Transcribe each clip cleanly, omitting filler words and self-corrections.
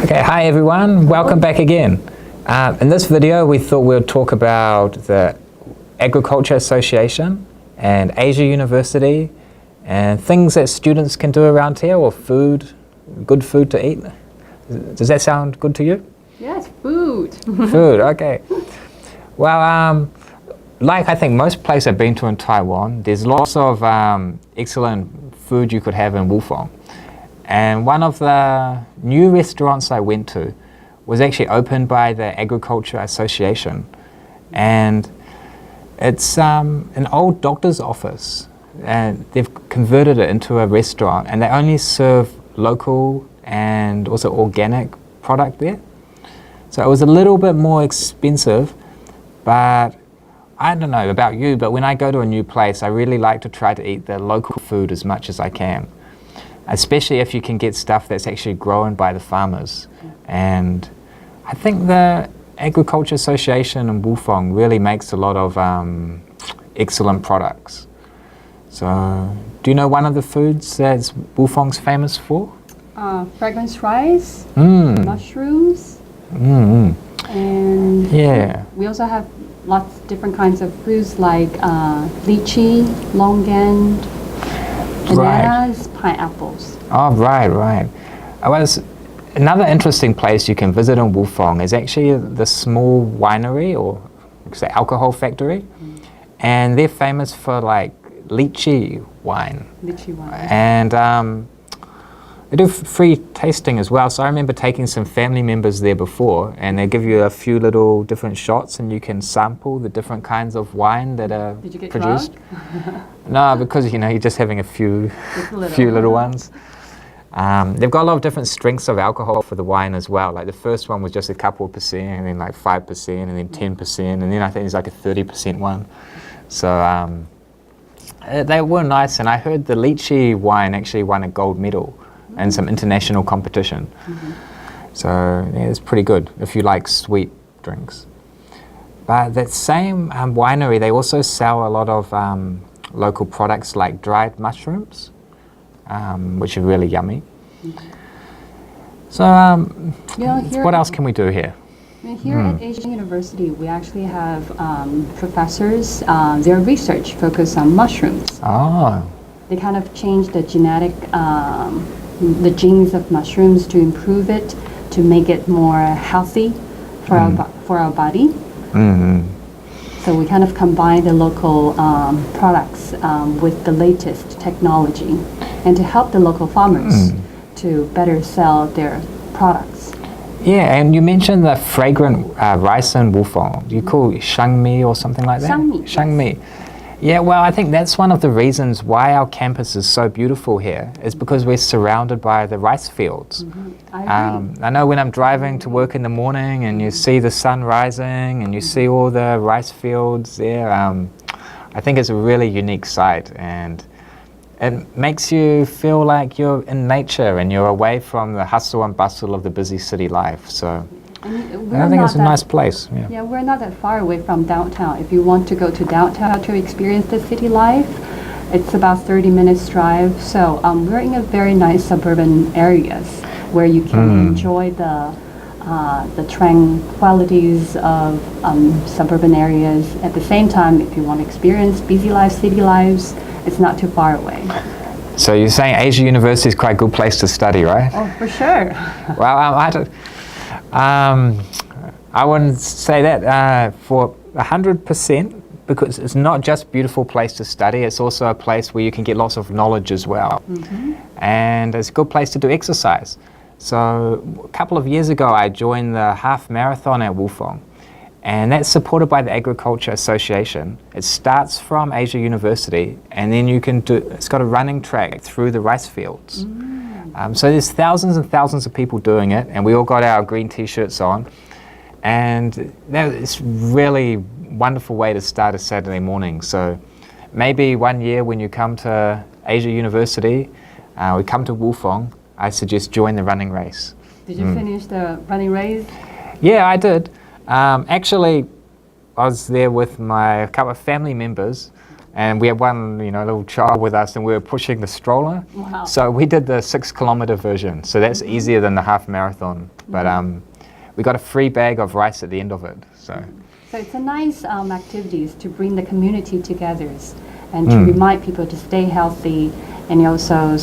Okay, hi everyone, welcome back again. In this video we thought we'd talk about the Agriculture Association and Asia University and things that students can do around here, or food, good food to eat. Does that sound good to you? Yes, food. Food, okay. Well, like I think most places I've been to in Taiwan, there's lots of excellent food you could have in Wufeng. And one of the new restaurants I went to was actually opened by the Agriculture Association. And it's an old doctor's office, and they've converted it into a restaurant, and they only serve local and also organic product there. So it was a little bit more expensive, but I don't know about you, but when I go to a new place, I really like to try to eat the local food as much as I can, especially if you can get stuff that's actually grown by the farmers. And I think the Agriculture Association in Wufeng really makes a lot of excellent products. So, do you know one of the foods that Wufeng's famous for? Fragrance rice, mushrooms, and yeah. we also have lots of different kinds of fruits like lychee, longan, bananas, pineapples. Oh, right. Another interesting place you can visit in Wufeng is actually the small winery, or say alcohol factory, and they're famous for like lychee wine. Lychee wine. And they do free tasting as well. So I remember taking some family members there before, and they give you a few little different shots, and you can sample the different kinds of wine that are Did you get produced. drunk? No, because you're just having a few little ones. They've got a lot of different strengths of alcohol for the wine as well. Like the first one was just a couple of percent, and then like 5%, and then 10%, and then I think there's like a 30% one. So they were nice, and I heard the lychee wine actually won a gold medal in some international competition. So yeah, it's pretty good if you like sweet drinks. But that same winery, they also sell a lot of local products like dried mushrooms, which are really yummy. So what else can we do here? Here at Asia University, we actually have professors, their research focus on mushrooms. Oh. They kind of change the genetic, the genes of mushrooms to improve it, to make it more healthy for our body. So we kind of combine the local products with the latest technology, and to help the local farmers to better sell their products. Yeah, and you mentioned the fragrant rice in Wufeng. Do you call it shangmi or something like that? Shangmi. Yes. Yeah, well, I think that's one of the reasons why our campus is so beautiful here, is because we're surrounded by the rice fields. I know when I'm driving to work in the morning and you see the sun rising and you see all the rice fields there, I think it's a really unique sight, and it makes you feel like you're in nature and you're away from the hustle and bustle of the busy city life. So I think it's a nice place. Yeah, we're not that far away from downtown. If you want to go to downtown to experience the city life, it's about 30 minutes drive. So we're in a very nice suburban areas where you can enjoy the tranquilities of suburban areas. At the same time, if you want to experience busy life, city lives, it's not too far away. So you're saying Asia University is quite a good place to study, right? Oh, for sure. Well, I wouldn't say that for 100%, because it's not just a beautiful place to study, it's also a place where you can get lots of knowledge as well. And it's a good place to do exercise. So a couple of years ago, I joined the half marathon at Wufeng, and that's supported by the Agriculture Association. It starts from Asia University, and then you can do, it's got a running track through the rice fields. So there's thousands and thousands of people doing it, and we all got our green t-shirts on. And it's really wonderful way to start a Saturday morning. So maybe one year when you come to Asia University, we come to Wufeng, I suggest join the running race. Did you finish the running race? Yeah, I did. Actually, I was there with a couple of family members, And we had one, little child with us, and we were pushing the stroller. Wow. So we did the 6-kilometer version. So that's easier than the half marathon. But we got a free bag of rice at the end of it. So it's a nice activities to bring the community together and to remind people to stay healthy, and also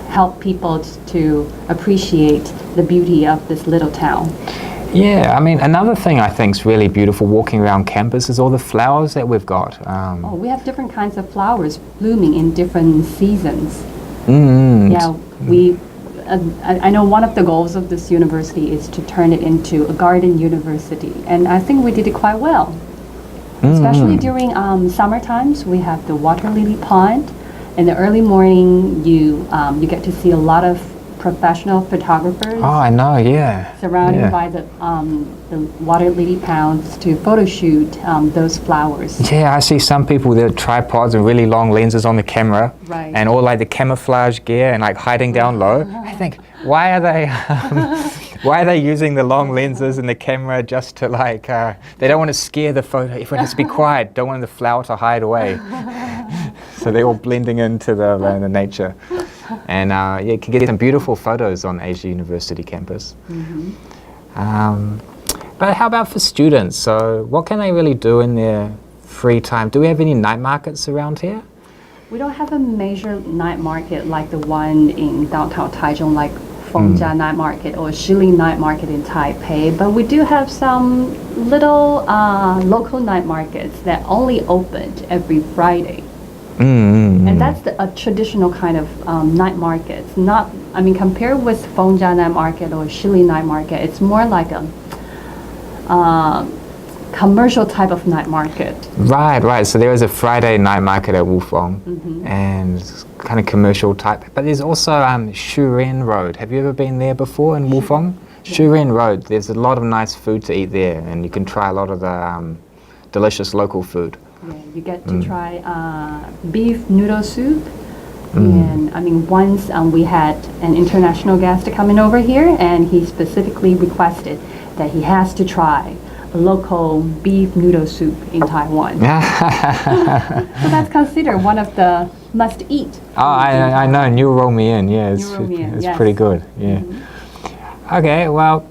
help people to appreciate the beauty of this little town. Yeah, I mean, another thing I think is really beautiful walking around campus is all the flowers that we've got. We have different kinds of flowers blooming in different seasons. Yeah, I know one of the goals of this university is to turn it into a garden university, and I think we did it quite well. Especially during summer times, we have the water lily pond. In the early morning, you get to see a lot of professional photographers. Oh, I know, yeah. Surrounded by the water lily ponds to photo shoot those flowers. Yeah, I see some people with tripods and really long lenses on the camera. Right. And all like the camouflage gear and like hiding down low. I think, why are they using the long lenses and the camera just to like, they don't want to scare the photo. Everyone has to be quiet. Don't want the flower to hide away. So they're all blending into the nature. And you can get some beautiful photos on Asia University campus. But how about for students? So what can they really do in their free time? Do we have any night markets around here? We don't have a major night market like the one in downtown Taichung, like Fengjia Night Market or Shili Night Market in Taipei, but we do have some little local night markets that only opened every Friday. And that's a traditional kind of night market. Compared with Fengjia Night Market or Shili Night Market, it's more like a commercial type of night market. Right. So there is a Friday night market at Wufeng, and it's kind of commercial type. But there's also Shuren Road. Have you ever been there before in Wufeng? Shuren Road. There's a lot of nice food to eat there, and you can try a lot of the delicious local food. Yeah, you get to try beef noodle soup. And once we had an international guest coming over here, and he specifically requested that he has to try a local beef noodle soup in Taiwan. So that's considered one of the must-eat. Oh, I know. New roll me in. Yeah, it's pretty good. Yeah. Okay, well,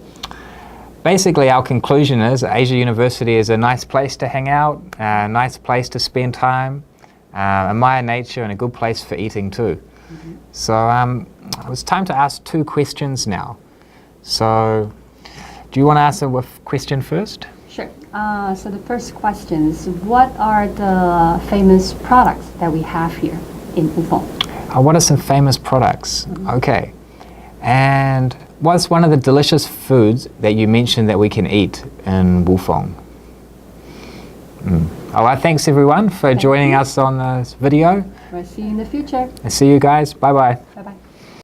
basically our conclusion is Asia University is a nice place to hang out, a nice place to spend time, admire nature, and a good place for eating too. So it's time to ask 2 questions now. So do you want to answer a question first? Sure. So the first question is, what are the famous products that we have here in Wufeng? What are some famous products? Okay. And what's one of the delicious foods that you mentioned that we can eat in Wufeng? All right, thanks everyone for joining us on this video. We'll see you in the future. I see you guys. Bye-bye. Bye-bye.